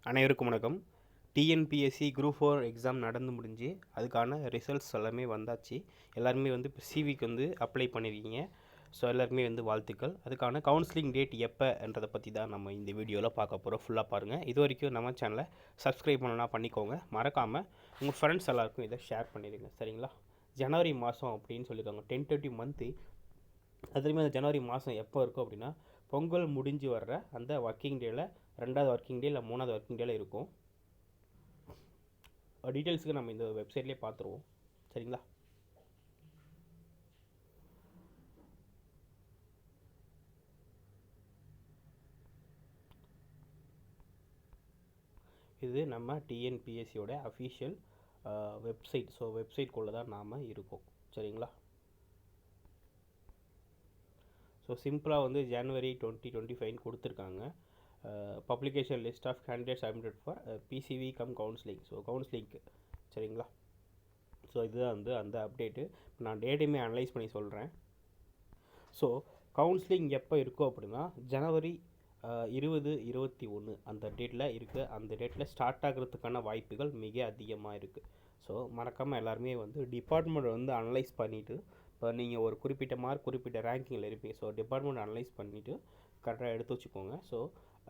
அனைவருக்கும் வணக்கம். TNPSC group 4 exam நடந்து முடிஞ்சு அதுக்கான ரிசல்ட்ஸ் எல்லாமே வந்தாச்சு. எல்லாருமே வந்து இப்போ சிவிக்கு வந்து அப்ளை பண்ணியிருக்கீங்க. ஸோ எல்லாருக்குமே வந்து வாழ்த்துக்கள். அதுக்கான கவுன்சிலிங் டேட் எப்போன்றதை பற்றி தான் நம்ம இந்த வீடியோவில் பார்க்க போகிறோம். ஃபுல்லாக பாருங்கள். இது வரைக்கும் நம்ம சேனலை சப்ஸ்கிரைப் பண்ணனா பண்ணிக்கோங்க. மறக்காமல் உங்கள் ஃப்ரெண்ட்ஸ் எல்லாருக்கும் இதை ஷேர் பண்ணிடுங்க. சரிங்களா? ஜனவரி மாதம் அப்படின்னு சொல்லியிருக்காங்க. 10-20 மந்த்து. அதுலேயுமே அந்த ஜனவரி மாதம் எப்போ இருக்கும் அப்படின்னா பொங்கல் முடிஞ்சு வர்ற அந்த ஒர்க்கிங் டேயில் 2வது ஒர்க்கிங் டே இல்லை 3வது ஒர்க்கிங் டேயில் இருக்கும். டீட்டெயில்ஸுக்கு நம்ம இந்த வெப்சைட்லேயே பார்த்துருவோம். சரிங்களா? இது நம்ம டிஎன்பிஎஸ்சியோட அஃபிஷியல் வெப்சைட். ஸோ வெப்சைட்குள்ளே தான் நாம் இருக்கோம். சரிங்களா? ஸோ சிம்பிளாக வந்து ஜனவரி 2025 கொடுத்துருக்காங்க. Publication list of candidates admitted for PCV cum counselling. So கவுன்சிலிங்க்கு. சரிங்களா? ஸோ இதுதான் வந்து அந்த அப்டேட்டு. நான் டேட்டையுமே அனலைஸ் பண்ணி சொல்கிறேன். ஸோ கவுன்சிலிங் எப்போ இருக்கும் அப்படின்னா ஜனவரி 20-21 அந்த டேட்டில் இருக்குது. அந்த டேட்டில் ஸ்டார்ட் ஆகிறதுக்கான வாய்ப்புகள் மிக அதிகமாக இருக்குது. ஸோ மறக்காமல் எல்லாருமே வந்து டிபார்ட்மெண்ட் வந்து அனலைஸ் பண்ணிவிட்டு, இப்போ நீங்கள் ஒரு குறிப்பிட்ட மார்க் குறிப்பிட்ட ரேங்கிங்கில் இருப்பீங்க. ஸோ டிபார்ட்மெண்ட் அனலைஸ் பண்ணிவிட்டு கரெக்டாக எடுத்து வச்சுக்கோங்க. ஸோ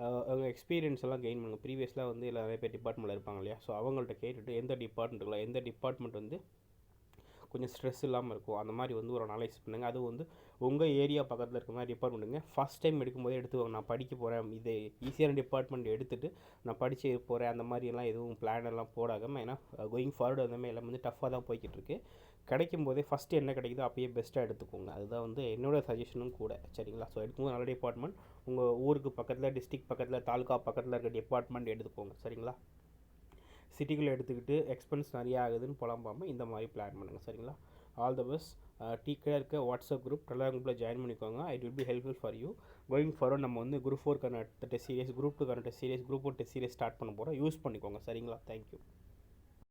அவங்க எக்ஸ்பீரியன்ஸ் எல்லாம் கெயின் பண்ணுங்கள். ப்ரீவியஸில் வந்து நிறைய பேர் டிபார்ட்மெண்ட்டில் இருப்பாங்க இல்லையா? ஸோ அவங்கள்ட்ட கேட்டுட்டு எந்த டிபார்ட்மெண்ட் வந்து கொஞ்சம் ஸ்ட்ரெஸ் இல்லாமல் இருக்கும் அந்த மாதிரி வந்து ஒரு அனலைஸ் பண்ணுங்கள். அது வந்து உங்கள் ஏரியா பக்கத்தில் இருக்க மாதிரி டிபார்ட்மெண்ட்டுங்க ஃபஸ்ட் டைம் எடுக்கும்போதே எடுத்துவாங்க. நான் படிக்க போகிறேன், இது ஈஸியான டிபார்ட்மெண்ட் எடுத்துகிட்டு நான் படித்து போகிறேன் அந்த மாதிரிலாம் எதுவும் பிளான் எல்லாம் போடாமல். ஏன்னா கோயிங் ஃபார்வர்டு அந்தமாதிரி எல்லாம் வந்து டஃப்பாக தான் போய்கிட்டு இருக்கு. கிடைக்கும் போதே ஃபஸ்ட்டு என்ன கிடைக்குதோ அப்பயே பெஸ்ட்டாக எடுத்துக்கோங்க. அதுதான் வந்து என்னோடய சஜஷனும் கூட. சரிங்களா? ஸோ எடுக்கும்போது நல்ல டிபார்ட்மெண்ட் உங்கள் ஊருக்கு பக்கத்தில், டிஸ்ட்ரிக்ட் பக்கத்தில், தாலுக்கா பக்கத்தில் இருக்க டிபார்ட்மெண்ட் எடுத்துக்கோங்க. சரிங்களா? சிட்டிக்குள்ளே எடுத்துக்கிட்டு எக்ஸ்பென்ஸ் நிறையா ஆகுதுன்னு புலம்பாமல் இந்த மாதிரி பிளான் பண்ணுங்கள். சரிங்களா? All the best. டீக்கே இருக்க வாட்ஸ்அப் குரூப் டெலிகிராம் குரூப்பில் ஜாயின் பண்ணிக்கோங்க. It will be helpful for you going forward. நம்ம வந்து group 4 test series, group 2 test series, group 1 test series start பண்ண போகிறோம். யூஸ் பண்ணிக்கோங்க. சரிங்களா? தேங்க்யூ.